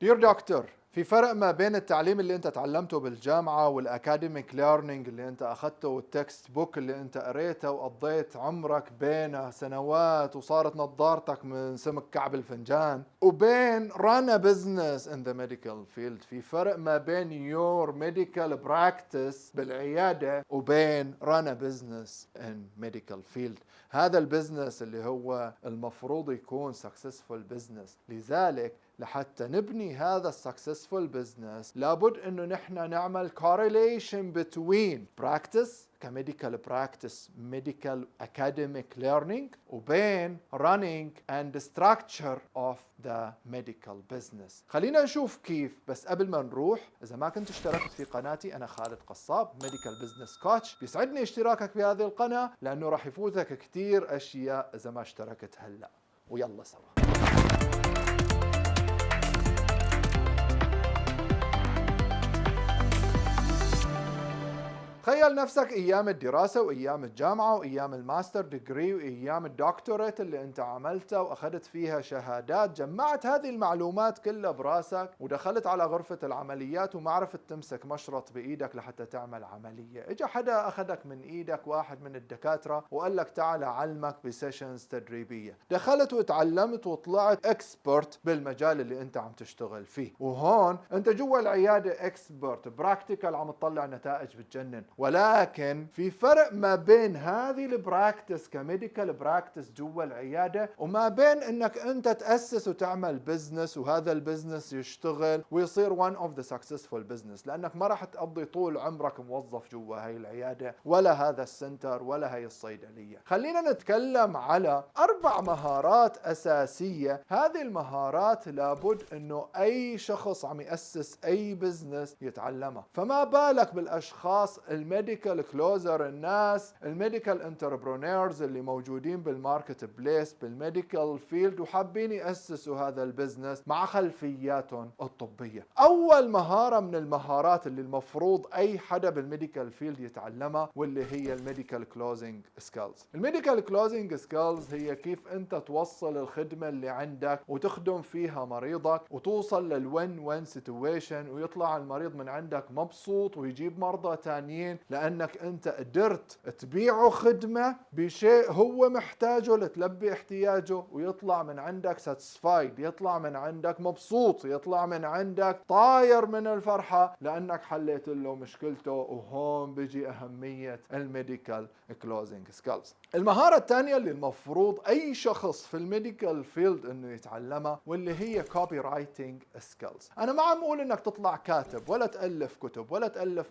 دير دكتور، في فرق ما بين التعليم اللي انت تعلمته بالجامعة والاكاديميك ليرنينج اللي انت اخذته والتكست بوك اللي انت قريته وقضيت عمرك بينه سنوات وصارت نظارتك من سمك كعب الفنجان، وبين run a business in the medical field. في فرق ما بين your medical practice بالعيادة وبين run a business in medical field. هذا البزنس اللي هو المفروض يكون successful business. لذلك لحتى نبني هذا السكسسفul business لابد انه نحن نعمل correlation between practice كميديكال practice medical academic learning وبين running and structure of the medical business. خلينا نشوف كيف. بس قبل ما نروح، اذا ما كنت اشتركت في قناتي، انا خالد قصاب medical business coach، بيسعدني اشتراكك في هذه القناة لانه راح يفوتك كتير اشياء اذا ما اشتركت هلا. ويلا سوا. تخيل نفسك ايام الدراسة وايام الجامعة وايام الماستر ديجري وايام الدكتوريت اللي انت عملتها واخذت فيها شهادات، جمعت هذه المعلومات كلها براسك ودخلت على غرفة العمليات وما عرفت تمسك مشرط بايدك لحتى تعمل عملية. اجا حدا اخذك من ايدك، واحد من الدكاترة، وقال لك تعال اعلمك بسيشنز تدريبية. دخلت وتعلمت وطلعت اكسبرت بالمجال اللي انت عم تشتغل فيه، وهون انت جوا العيادة اكسبرت براكتيكال عم تطلع نتائج بتجنن. ولكن في فرق ما بين هذه البراكتس كميديكال براكتس جوا العيادة وما بين انك انت تأسس وتعمل بزنس وهذا البزنس يشتغل ويصير one of the successful business، لانك ما راح تقضي طول عمرك موظف جوا هاي العيادة ولا هذا السنتر ولا هاي الصيدلية. خلينا نتكلم على 4 مهارات اساسية. هذه المهارات لابد انه اي شخص عم يأسس اي بزنس يتعلمها، فما بالك بالاشخاص الميديكال كلوزر، الناس الميديكال انتربرونيرز اللي موجودين بالماركت بليس بالميديكال فيلد وحابين يأسسوا هذا البزنس مع خلفياتهم الطبية. أول مهارة من المهارات اللي المفروض أي حدا بالميديكال فيلد يتعلمها واللي هي الميديكال كلوزنج سكيلز. الميديكال كلوزنج سكيلز هي كيف أنت توصل الخدمة اللي عندك وتخدم فيها مريضك وتوصل للوين وين سيتويشن ويطلع المريض من عندك مبسوط ويجيب مرضى تانيين، لأنك أنت قدرت تبيعه خدمة بشيء هو محتاجه لتلبي احتياجه ويطلع من عندك ساتسفايد، يطلع من عندك مبسوط، يطلع من عندك طاير من الفرحة لأنك حليت له مشكلته. وهون بيجي أهمية الميديكال كلوزنج سكيلز. المهارة الثانية اللي المفروض أي شخص في الميديكال فيلد إنه يتعلمها واللي هي كوبي رايتنج سكيلز. أنا ما عم أقول إنك تطلع كاتب ولا تألف كتب ولا تألف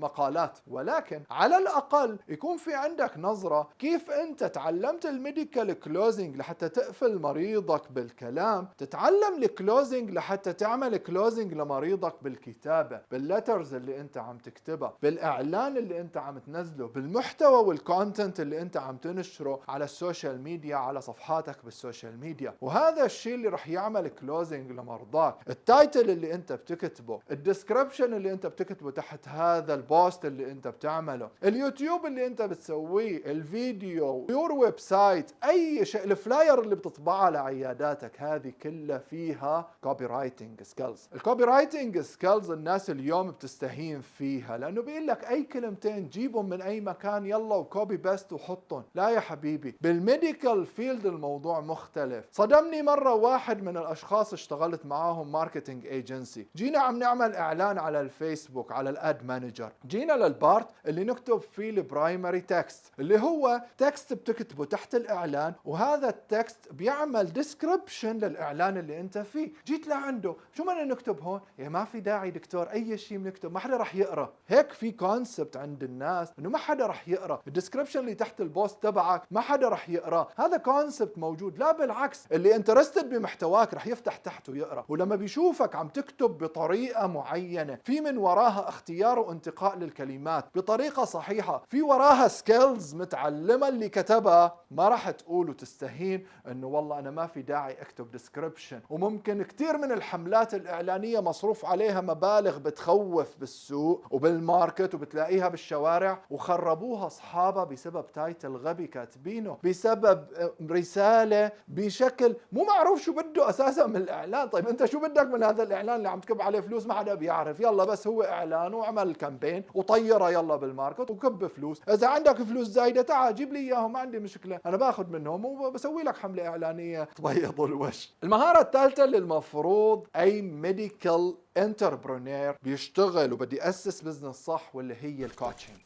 مقالات، ولكن على الأقل يكون في عندك نظرة كيف أنت تعلمت الميديكال كلوزنج لحتى تقفل مريضك بالكلام، تتعلم الكلوزنج لحتى تعمل كلوزنج لمريضك بالكتابة، باللترز اللي أنت عم تكتبها، بالإعلان اللي أنت عم تنزله، بالمحتوى والكونتنت اللي أنت عم تنشره على السوشيال ميديا، على صفحاتك بالسوشيال ميديا. وهذا الشيء اللي رح يعمل كلوزنج لمرضاك. التايتل اللي أنت بتكتبه، الديسكريبشن اللي أنت بتكتبه تحت هذا البوست اللي انت بتعمله، اليوتيوب اللي انت بتسويه، الفيديو، يور ويب سايت، اي شيء، الفلاير اللي بتطبعها لعياداتك، هذه كلها فيها كوبي رايتنج سكيلز. الكوبي رايتنج سكيلز الناس اليوم بتستهين فيها لانه بيقول لك اي كلمتين جيبهم من اي مكان يلا وكوبي بيست وحطهم. لا يا حبيبي، بالميديكال فيلد الموضوع مختلف. صدمني مرة واحد من الاشخاص اشتغلت معاهم ماركتينج ايجنسي، جينا عم نعمل اعلان على الفيسبوك على الاد مانجر، جينا للبارت اللي نكتب فيه البرايمري تكست اللي هو تكست بتكتبه تحت الاعلان، وهذا التكست بيعمل ديسكريبشن للاعلان اللي انت فيه. جيت لعنده، شو بدنا نكتب هون؟ يا ما في داعي دكتور، اي شيء بنكتب ما حدا رح يقرا. هيك في كونسبت عند الناس انه ما حدا رح يقرا الديسكريبشن اللي تحت البوست تبعك، ما حدا رح يقرا. هذا كونسبت موجود. لا بالعكس، اللي انترستد بمحتواك رح يفتح تحته يقرا، ولما بيشوفك عم تكتب بطريقه معينه في من وراها اختيار وانتقاء للكلمات بطريقة صحيحة، في وراها سكيلز متعلمة اللي كتبها، ما راح تقول وتستهين انه والله انا ما في داعي اكتب ديسكريبشن. وممكن كثير من الحملات الاعلانية مصروف عليها مبالغ بتخوف بالسوق وبالماركت وبتلاقيها بالشوارع وخربوها اصحابها بسبب تايتل غبي كاتبينه بسبب رسالة بشكل مو معروف شو بده أساسا من الإعلان. طيب أنت شو بدك من هذا الإعلان اللي عم تكب عليه فلوس ما حدا بيعرف؟ يلا بس هو إعلان وعمل كامبين وطيره يلا بالماركت وكب فلوس. إذا عندك فلوس زايدة تعال جيب لي إياهم، ما عندي مشكلة، أنا باخذ منهم وبسوي لك حملة إعلانية تبيض الوش. المهارة الثالثة اللي المفروض أي ميديكال انتربرونير بيشتغل وبدي اسس بزنس صح، واللي هي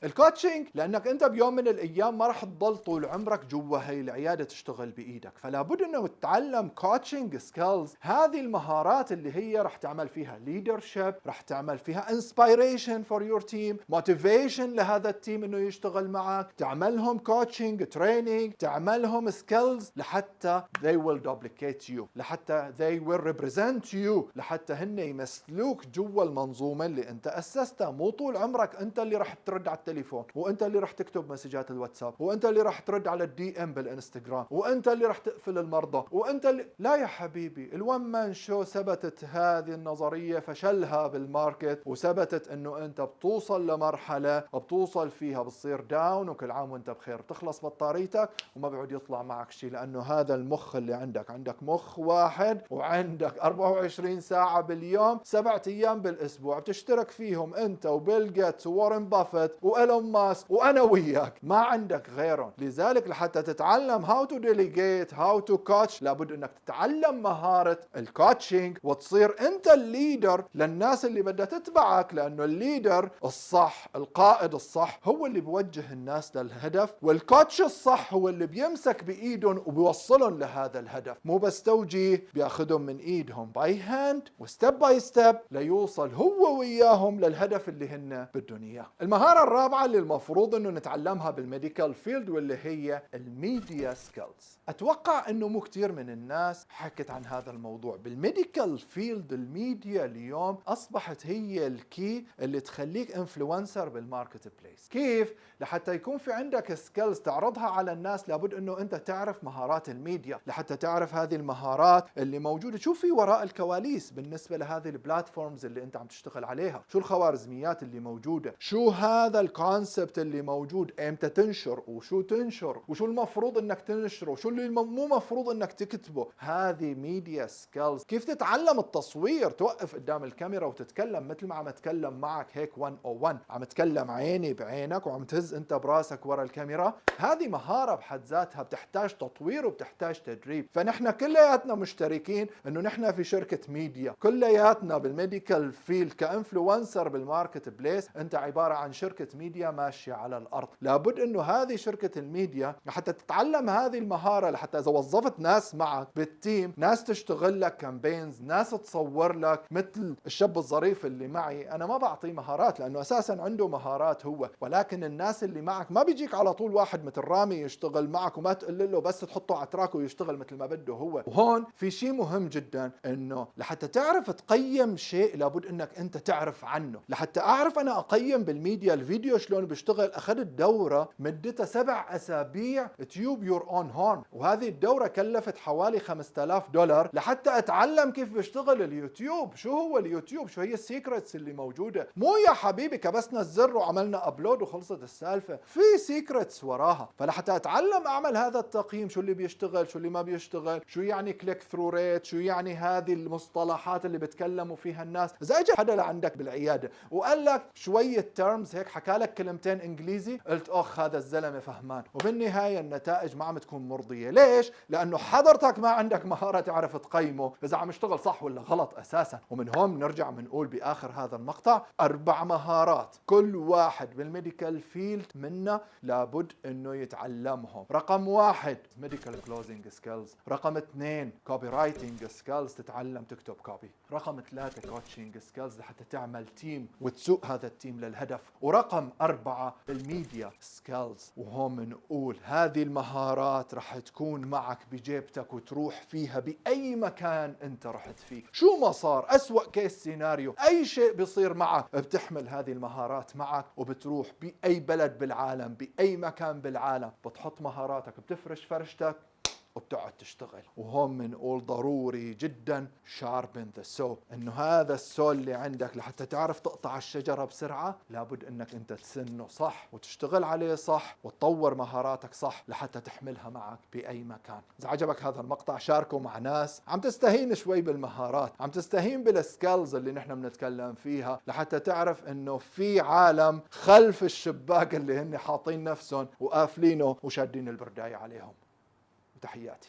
الكوتشنج. لانك انت بيوم من الايام ما راح تضل طول عمرك جوا هي العياده تشتغل بايدك، فلا بد انه تتعلم كوتشنج سكيلز. هذه المهارات اللي هي راح تعمل فيها ليدرشيب، راح تعمل فيها انسبيريشن فور يور تيم، موتيفيشن لهذا التيم انه يشتغل معك، تعملهم كوتشنج تريننج، تعملهم سكيلز لحتى they will duplicate you، لحتى they will represent you، لحتى هن يمثلوا جوا المنظومة اللي انت اسستها. مو طول عمرك انت اللي راح ترد على التليفون، وانت اللي راح تكتب مسجات الواتساب، وانت اللي راح ترد على الدي ام بالانستغرام، وانت اللي راح تقفل المرضى، وانت اللي لا يا حبيبي. الون مان شو ثبتت هذه النظرية فشلها بالماركت، وثبتت انه انت بتوصل لمرحلة بتوصل فيها بتصير داون وكل عام وانت بخير، بتخلص بطاريتك وما بيعود يطلع معك شيء، لانه هذا المخ اللي عندك مخ واحد وعندك 24 ساعة باليوم 7 ايام بالاسبوع بتشترك فيهم انت وبيل جيتس وورن بافيت وايلون ماسك وانا وياك، ما عندك غيرهم. لذلك لحتى تتعلم هاو تو ديليجيت هاو تو كوتش لابد انك تتعلم مهارة الكوتشنج وتصير انت الليدر للناس اللي بدها تتبعك، لانه الليدر الصح القائد الصح هو اللي بيوجه الناس للهدف، والكوتش الصح هو اللي بيمسك بايدهم وبيوصلهم لهذا الهدف، مو بس توجيه، بياخذهم من ايدهم باي هاند وستيب باي ستيب ليوصل هو وياهم للهدف اللي هن بدهم اياه. المهارة الرابعة اللي المفروض انه نتعلمها بالميديكال فيلد واللي هي الميديا سكيلز. اتوقع انه مو كتير من الناس حكت عن هذا الموضوع. بالميديكال فيلد الميديا اليوم اصبحت هي الكي اللي تخليك انفلونسر بالماركت بليس. كيف؟ لحتى يكون في عندك سكيلز تعرضها على الناس لابد انه انت تعرف مهارات الميديا، لحتى تعرف هذه المهارات اللي موجودة، شو في وراء الكواليس بالنسبة لهذه البلاتفورمز اللي انت عم تشتغل عليها، شو الخوارزميات اللي موجودة، شو هذا الكونسبت اللي موجود، امتى تنشر وشو تنشر وشو المفروض انك تنشره وشو اللي مو مفروض انك تكتبه. هذه ميديا سكيلز. كيف تتعلم التصوير، توقف قدام الكاميرا وتتكلم مثل ما عم اتكلم معك هيك 101، عم تكلم عيني بعينك وعم تهز انت براسك ورا الكاميرا. هذه مهارة بحد ذاتها بتحتاج تطوير وبتحتاج تدريب. فنحن كلياتنا مشتركين انه نحن في شركة ميديا، كلياتنا بالميديكال فيلد كانفلونسر بالماركت بليس، انت عبارة عن شركة ميديا ماشية على الارض. لابد انه هذه شركة الميديا لحتى تتعلم هذه المهارة، لحتى اذا وظفت ناس معك بالتيم، ناس تشتغل لك كامبينز، ناس تصور لك، مثل الشاب الظريف اللي معي، انا ما بعطيه مهارات لانه اساسا عنده مهارات هو، ولكن الناس اللي معك ما بيجيك على طول واحد مثل رامي يشتغل معك وما تقول له بس تحطه على تراك ويشتغل مثل ما بده هو. وهون في شيء مهم جدا، انه لحتى تعرف تقيم شيء لابد انك انت تعرف عنه. لحتى اعرف انا اقيم بالميديا الفيديو شلون بيشتغل، اخذت دورة مدتها 7 اسابيع تيوب يور اون هورن، وهذه الدورة كلفت حوالي $5000 لحتى اتعلم كيف بيشتغل اليوتيوب. شو هو اليوتيوب؟ شو هي السيكرتس اللي موجودة؟ مو يا حبيبي كبسنا الزر وعملنا ابلود وخلصت السالفة، في سيكرتس وراها. فلحتى اتعلم اعمل هذا التقييم، شو اللي بيشتغل شو اللي ما بيشتغل، شو يعني كليك ثرو ريت، شو يعني هذه المصطلحات اللي بتكلموا فيها الناس. اذا اجى حدا لعندك بالعيادة وقال لك شوية تيرمز هيك، حكى لك كلمتين انجليزي، قلت اخ هذا الزلمة فهمان، وبالنهاية النتائج ما عم تكون مرضية. ليش؟ لانه حضرتك ما عندك مهارة تعرف تقيمه اذا عم يشتغل صح ولا غلط اساسا. ومن هون بنرجع بنقول باخر هذا المقطع 4 مهارات كل واحد بالميديكال فيلد منا لابد انه يتعلمهم. رقم 1 ميديكال كلوزنج سكيلز، رقم 2 كوبي رايتنج سكيلز، تتعلم تكتب كوبي، رقم 3 كوتشنج سكيلز لحتى تعمل تيم وتسوق هذا التيم للهدف، ورقم 4 الميديا سكيلز. وهون بنقول هذه المهارات رح تكون معك بجيبتك وتروح فيها بأي مكان انت رحت فيه، شو ما صار، أسوأ كيس سيناريو، أي شيء بيصير معك بتحمل هذه المهارات معك وبتروح بأي بلد بالعالم، بأي مكان بالعالم، بتحط مهاراتك، بتفرش فرشتك وبتقعد تشتغل. وهون بنقول ضروري جدا sharpen the saw، انه هذا السو اللي عندك لحتى تعرف تقطع الشجرة بسرعة لابد انك انت تسنه صح وتشتغل عليه صح وتطور مهاراتك صح لحتى تحملها معك بأي مكان. إذا عجبك هذا المقطع شاركه مع ناس عم تستهين شوي بالمهارات، عم تستهين بالسكيلز اللي نحن بنتكلم فيها، لحتى تعرف انه في عالم خلف الشباك اللي هن حاطين نفسهم وقافلينه وشادين البرداية عليهم. تحياتي.